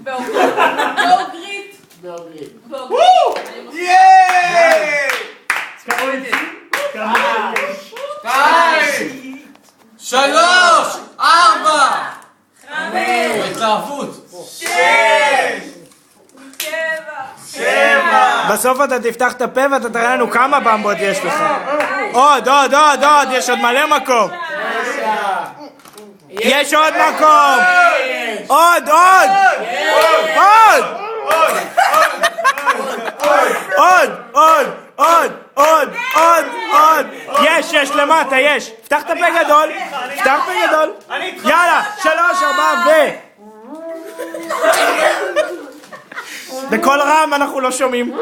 באוגרית. ייי! 3, 4, 5, התלהבות. 6, 7. בסוף אתה תפתח את הפה ואתה תראה לנו כמה במבות יש לך. עוד, יש עוד מלא מקום. יש עוד מקום. עוד. יש למטה, יש. פתח את הפה גדול. יאללה, 3, 4 בקול רם אנחנו לא שומעים.